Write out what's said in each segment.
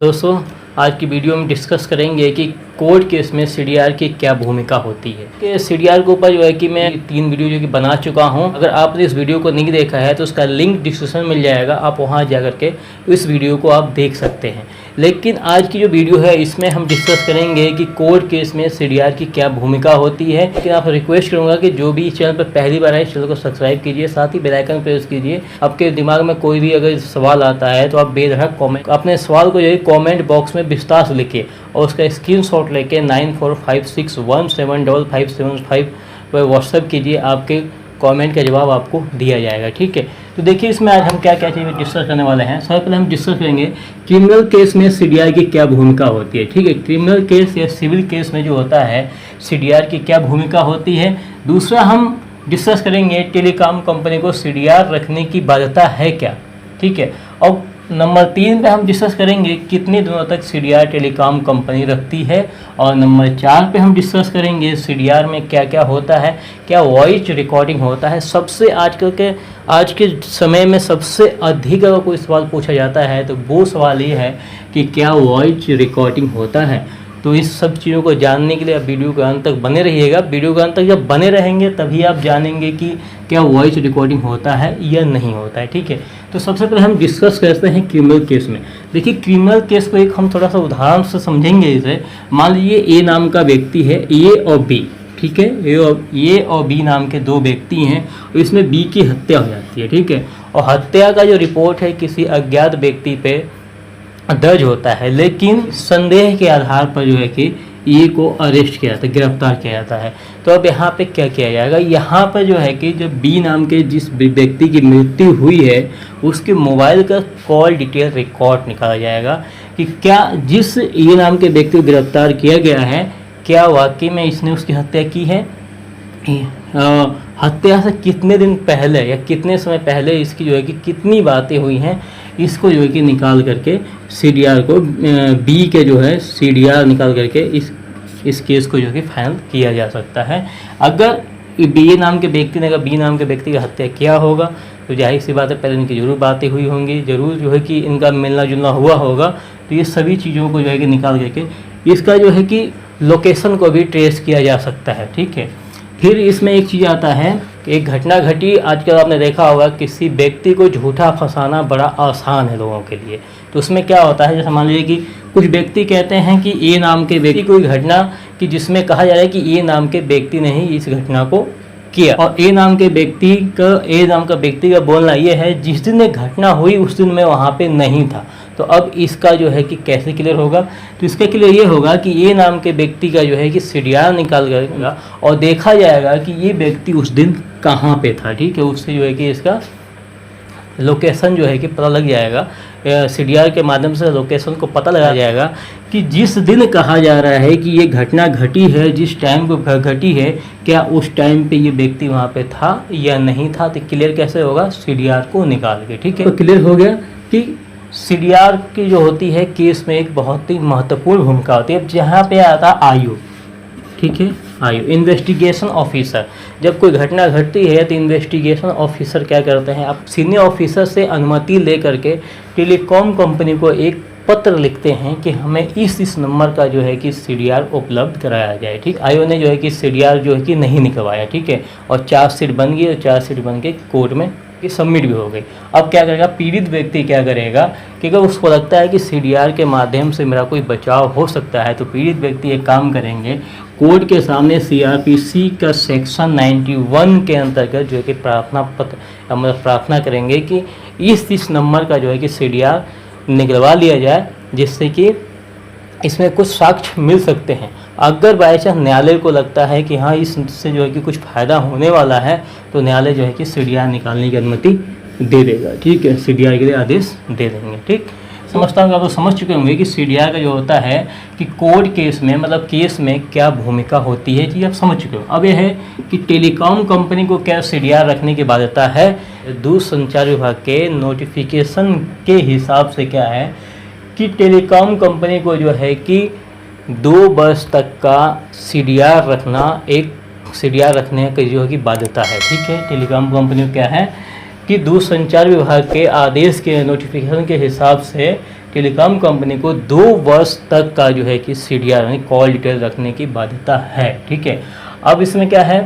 दोस्तों, आज की वीडियो में डिस्कस करेंगे कि कोर्ट केस में सीडीआर की क्या भूमिका होती है। कि सीडीआर के ऊपर जो है कि मैं 3 वीडियो जो कि बना चुका हूं। अगर आपने इस वीडियो को नहीं देखा है तो उसका लिंक डिस्क्रिप्शन में मिल जाएगा, आप वहां जाकर के इस वीडियो को आप देख सकते हैं। लेकिन आज की जो वीडियो है इसमें हम डिस्कस करेंगे कि कोर्ट केस में सीडीआर की क्या भूमिका होती है। लेकिन आप रिक्वेस्ट करूँगा कि जो भी इस चैनल पर पहली बार आए इस चैनल को सब्सक्राइब कीजिए, साथ ही बेल आइकन प्रेस कीजिए। आपके दिमाग में कोई भी अगर सवाल आता है तो आप बेधड़क कॉमेंट अपने सवाल को जो है कॉमेंट बॉक्स में विस्तार से लिखिए और उसका स्क्रीनशॉट लेके 9456175575 पर व्हाट्सएप कीजिए। आपके कमेंट का जवाब आपको दिया जाएगा, ठीक है। तो देखिए इसमें आज हम क्या क्या चीज़ें डिस्कस करने वाले हैं। सबसे पहले हम डिस्कस करेंगे क्रिमिनल केस में सीडीआर की क्या भूमिका होती है, ठीक है। क्रिमिनल केस या सिविल केस में जो होता है सीडीआर की क्या भूमिका होती है। दूसरा हम डिस्कस करेंगे टेलीकॉम कंपनी को सीडीआर रखने की बाध्यता है क्या, ठीक है। और नंबर 3 पे हम डिस्कस करेंगे कितने दिनों तक सीडीआर टेलीकॉम कंपनी रखती है। और नंबर 4 पे हम डिस्कस करेंगे सीडीआर में क्या क्या होता है, क्या वॉइस रिकॉर्डिंग होता है। सबसे आज के समय में सबसे अधिक अगर कोई सवाल पूछा जाता है तो वो सवाल ये है कि क्या वॉइस रिकॉर्डिंग होता है। तो इस सब चीज़ों को जानने के लिए आप वीडियो के अंत तक बने रहिएगा। वीडियो के अंत तक जब बने रहेंगे तभी आप जानेंगे कि क्या वॉइस रिकॉर्डिंग होता है या नहीं होता है, ठीक है। तो सबसे पहले हम डिस्कस करते हैं क्रिमिनल केस में। देखिए क्रिमिनल केस को एक हम थोड़ा सा उदाहरण से समझेंगे। इसे मान लीजिए ए नाम का व्यक्ति है, ए और बी, ठीक है। ए और बी नाम के 2 व्यक्ति हैं और इसमें बी की हत्या हो जाती है, ठीक है। और हत्या का जो रिपोर्ट है किसी अज्ञात व्यक्ति पे दर्ज होता है, लेकिन संदेह के आधार पर जो है कि ए को अरेस्ट किया जाता है, गिरफ्तार किया जाता है। तो अब यहाँ पे क्या किया जाएगा, यहाँ पर जो है कि जब बी नाम के जिस व्यक्ति की मृत्यु हुई है उसके मोबाइल का कॉल डिटेल रिकॉर्ड निकाला जाएगा कि क्या जिस ए नाम के व्यक्ति को गिरफ्तार किया गया है क्या वाकई में इसने उसकी हत्या की है। हत्या से कितने दिन पहले या कितने समय पहले इसकी जो है कि कितनी बातें हुई हैं, इसको जो है कि निकाल करके सीडीआर को बी के जो है सीडीआर निकाल करके इस केस को जो है कि फाइनल किया जा सकता है। अगर बी नाम के व्यक्ति ने अगर बी नाम के व्यक्ति की हत्या किया होगा तो जाहिर सी बात है पहले इनकी जरूर बातें हुई होंगी, जरूर जो है कि इनका मिलना जुलना हुआ होगा। तो ये सभी चीज़ों को जो है कि निकाल करके इसका जो है कि लोकेशन को भी ट्रेस किया जा सकता है, ठीक है। फिर इसमें एक चीज़ आता है कि एक घटना घटी, आजकल आपने देखा होगा किसी व्यक्ति को झूठा फंसाना बड़ा आसान है लोगों के लिए। तो उसमें क्या होता है, जैसे मान लीजिए कि कुछ व्यक्ति कहते हैं कि ए नाम के व्यक्ति कोई घटना कि जिसमें कहा जा रहा है कि ए नाम के व्यक्ति ने ही इस घटना को किया और ए नाम का व्यक्ति का बोलना ये है जिस दिन ये घटना हुई उस दिन मैं वहाँ पे नहीं था। तो अब इसका जो है कि कैसे क्लियर होगा, तो इसका क्लियर ये होगा कि ए नाम के व्यक्ति का जो है कि सीडीआर निकाल करेगा और देखा जाएगा कि ये व्यक्ति उस दिन कहाँ पे था, ठीक है। उससे जो है कि इसका लोकेशन जो है कि पता लग जाएगा, सीडीआर के माध्यम से लोकेशन को पता लगाया जाएगा कि जिस दिन कहा जा रहा है कि ये घटना घटी है, जिस टाइम को घटी है, क्या उस टाइम पे ये व्यक्ति वहाँ पे था या नहीं था। तो क्लियर कैसे होगा, सीडीआर को निकाल के, ठीक है। तो क्लियर हो गया कि सीडीआर की जो होती है केस में एक बहुत ही महत्वपूर्ण भूमिका होती है। अब जहाँ पे आता है आयु, ठीक है, आयु इन्वेस्टिगेशन ऑफिसर। जब कोई घटना घटती है तो इन्वेस्टिगेशन ऑफिसर क्या करते हैं, आप सीनियर ऑफिसर से अनुमति ले करके टेलीकॉम कंपनी को एक पत्र लिखते हैं कि हमें इस नंबर का जो है कि सीडीआर उपलब्ध कराया जाए, ठीक। आयु ने जो है कि सीडीआर जो है कि नहीं निकलवाया, ठीक है। और चार्जशीट बन गई और चार्जशीट बन के कोर्ट में कि सबमिट भी हो गई। अब क्या करेगा पीड़ित व्यक्ति, क्या करेगा कि अगर उसको लगता है कि सीडीआर के माध्यम से मेरा कोई बचाव हो सकता है तो पीड़ित व्यक्ति एक काम करेंगे, कोर्ट के सामने सीआरपीसी का सेक्शन 91 के अंतर्गत जो है कि प्रार्थना करेंगे कि इस नंबर का जो है कि सीडीआर निकलवा लिया जाए, जिससे कि इसमें कुछ साक्ष्य मिल सकते हैं। अगर बाई चांस न्यायालय को लगता है कि हाँ इससे जो है कि कुछ फ़ायदा होने वाला है तो न्यायालय जो है कि सीडीआर निकालने की अनुमति दे देगा, ठीक है। सीडीआर के लिए आदेश दे देंगे, ठीक। समझता हूँ कि आप लोग समझ चुके होंगे कि सीडीआर का जो होता है कि कोर्ट केस में मतलब केस में क्या भूमिका होती है, जी आप समझ चुके हो। अब यह है कि टेलीकॉम कंपनी को क्या सीडीआर रखने की बाध्यता है। दूरसंचार विभाग के नोटिफिकेशन के हिसाब से क्या है कि टेलीकॉम कंपनी को जो है कि 2 वर्ष तक का सीडीआर रखने की जो है कि बाध्यता है, ठीक है। टेलीकॉम कंपनी को क्या है कि दूरसंचार विभाग के आदेश के नोटिफिकेशन के हिसाब से टेलीकॉम कंपनी को 2 वर्ष तक का जो है कि CDR यानी कॉल डिटेल रखने की बाध्यता है। ठीक है, अब इसमें क्या है,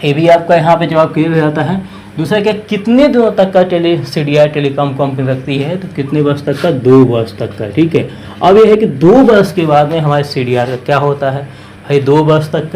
ये भी आपका यहाँ पे जवाब क्लियर हो जाता है। दूसरा क्या, कितने दिनों तक का CDR टेलीकॉम कंपनी रखती है, तो कितने वर्ष तक का, 2 वर्ष तक का। ठीक है, अब ये है कि 2 वर्ष के बाद में हमारे CDR का क्या होता है भाई, 2 वर्ष तक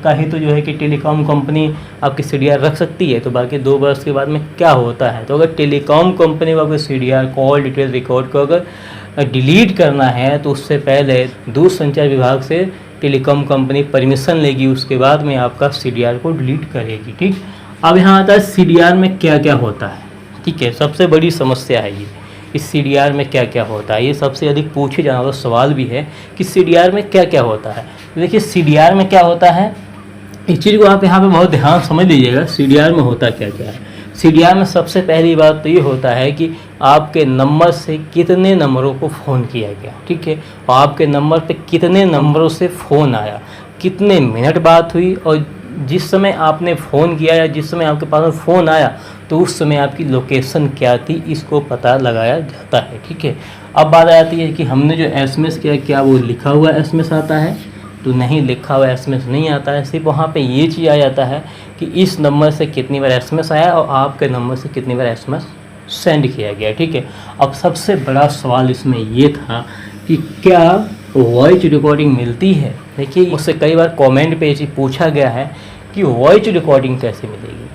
का ही तो जो है कि टेलीकॉम कंपनी आपकी CDR रख सकती है, तो बाकी 2 वर्ष के बाद में क्या होता है। तो अगर टेलीकॉम कंपनी को अगर CDR कॉल डिटेल रिकॉर्ड को अगर डिलीट करना है तो उससे पहले दूरसंचार विभाग से टेलीकॉम कंपनी परमिशन लेगी, उसके बाद में आपका CDR को डिलीट करेगी। ठीक, अब यहाँ आता है CDR में क्या क्या होता है। ठीक है, सबसे बड़ी समस्या है ये, इस CDR में क्या क्या होता है, ये सबसे अधिक पूछे जाने वाला सवाल भी है कि CDR में क्या क्या होता है। देखिए CDR में क्या होता है, इस चीज़ को आप यहाँ पे बहुत ध्यान समझ लीजिएगा, CDR में होता क्या क्या है। CDR में सबसे पहली बात तो ये होता है कि आपके नंबर से कितने नंबरों को फ़ोन किया गया। ठीक है, और आपके नंबर पे कितने नंबरों से फ़ोन आया, कितने मिनट बात हुई, और जिस समय आपने फ़ोन किया या जिस समय आपके पास में फ़ोन आया तो उस समय आपकी लोकेशन क्या थी, इसको पता लगाया जाता है। ठीक है, अब बात आती है कि हमने जो SMS किया, क्या वो लिखा हुआ SMS आता है, तो नहीं, लिखा हुआ SMS नहीं आता है। सिर्फ वहाँ पे ये चीज़ आ जाता है कि इस नंबर से कितनी बार SMS आया और आपके नंबर से कितनी बार SMS सेंड किया गया। ठीक है, अब सबसे बड़ा सवाल इसमें ये था कि क्या वॉइस रिकॉर्डिंग मिलती है। देखिए, मुझसे कई बार कमेंट पे ये चीज़ पूछा गया है कि वॉइस रिकॉर्डिंग कैसे मिलेगी,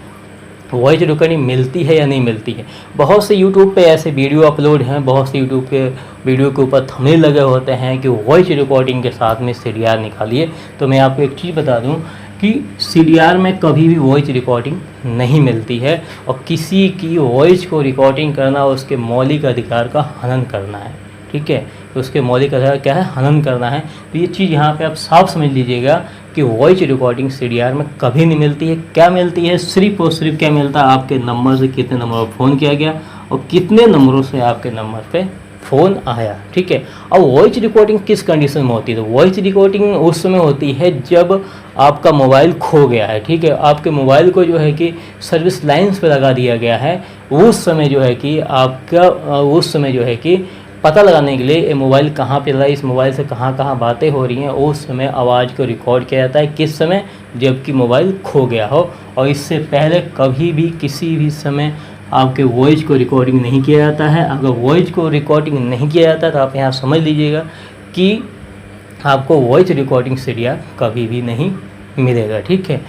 वॉइस रिकॉर्डिंग मिलती है या नहीं मिलती है। बहुत से यूट्यूब पे ऐसे वीडियो अपलोड हैं, बहुत से यूट्यूब के वीडियो के ऊपर थंबनेल लगे होते हैं कि वॉइस रिकॉर्डिंग के साथ में CDR निकालिए। तो मैं आपको एक चीज़ बता दूं कि CDR में कभी भी वॉइस रिकॉर्डिंग नहीं मिलती है, और किसी की वॉइस को रिकॉर्डिंग करना उसके मौलिक अधिकार का हनन करना है। ठीक है, तो उसके मौलिक अधिकार क्या है, हनन करना है। तो ये चीज़ यहाँ पे आप साफ समझ लीजिएगा कि वॉइस रिकॉर्डिंग CDR में कभी नहीं मिलती है। क्या मिलती है, सिर्फ और सिर्फ क्या मिलता है, आपके नंबर से कितने नंबर पर फ़ोन किया गया और कितने नंबरों से आपके नंबर पे फ़ोन आया। ठीक है, अब वॉइस रिकॉर्डिंग किस कंडीशन में होती है, तो वॉइस रिकॉर्डिंग उस समय होती है जब आपका मोबाइल खो गया है। ठीक है, आपके मोबाइल को जो है कि सर्विस लाइन्स पे लगा दिया गया है, उस समय जो है कि आपका उस समय जो है कि पता लगाने के लिए ये मोबाइल कहाँ पे लगा, इस मोबाइल से कहाँ कहाँ बातें हो रही हैं, उस समय आवाज़ को रिकॉर्ड किया जाता है। किस समय, जबकि मोबाइल खो गया हो, और इससे पहले कभी भी किसी भी समय आपके वॉइस को रिकॉर्डिंग नहीं किया जाता है। अगर वॉइस को रिकॉर्डिंग नहीं किया जाता तो आप यहाँ समझ लीजिएगा कि आपको वॉइस रिकॉर्डिंग CDR कभी भी नहीं मिलेगा। ठीक है,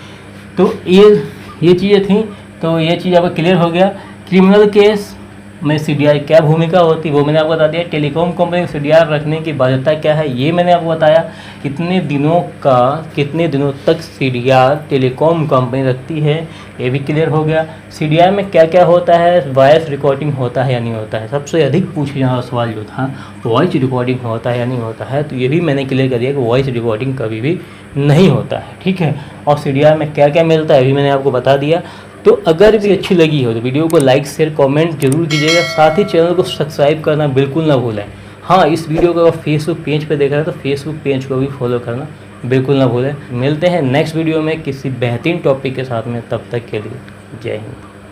तो ये चीज़ें थी, तो ये चीज़ आपको क्लियर हो गया। क्रिमिनल केस में CDR क्या भूमिका होती है वो मैंने आपको बता दिया। टेलीकॉम कंपनी को CDR रखने की बाध्यता क्या है ये मैंने आपको बताया। कितने दिनों तक CDR टेलीकॉम कंपनी रखती है ये भी क्लियर हो गया। CDR में क्या क्या होता है, वॉइस रिकॉर्डिंग होता है या नहीं होता है, सबसे अधिक पूछे जाने वाला सवाल जो था वॉइस रिकॉर्डिंग होता है या नहीं होता है, तो ये भी मैंने क्लियर कर दिया कि वॉइस रिकॉर्डिंग कभी भी नहीं होता है। ठीक है, और CDR में क्या क्या मिलता है ये भी मैंने आपको बता दिया। तो अगर भी अच्छी लगी हो तो वीडियो को लाइक शेयर कमेंट जरूर कीजिएगा, साथ ही चैनल को सब्सक्राइब करना बिल्कुल ना भूलें। हाँ, इस वीडियो को अगर फेसबुक पेज पे देख रहे हैं तो फेसबुक पेज को भी फॉलो करना बिल्कुल ना भूलें। मिलते हैं नेक्स्ट वीडियो में किसी बेहतरीन टॉपिक के साथ में, तब तक के लिए जय हिंद।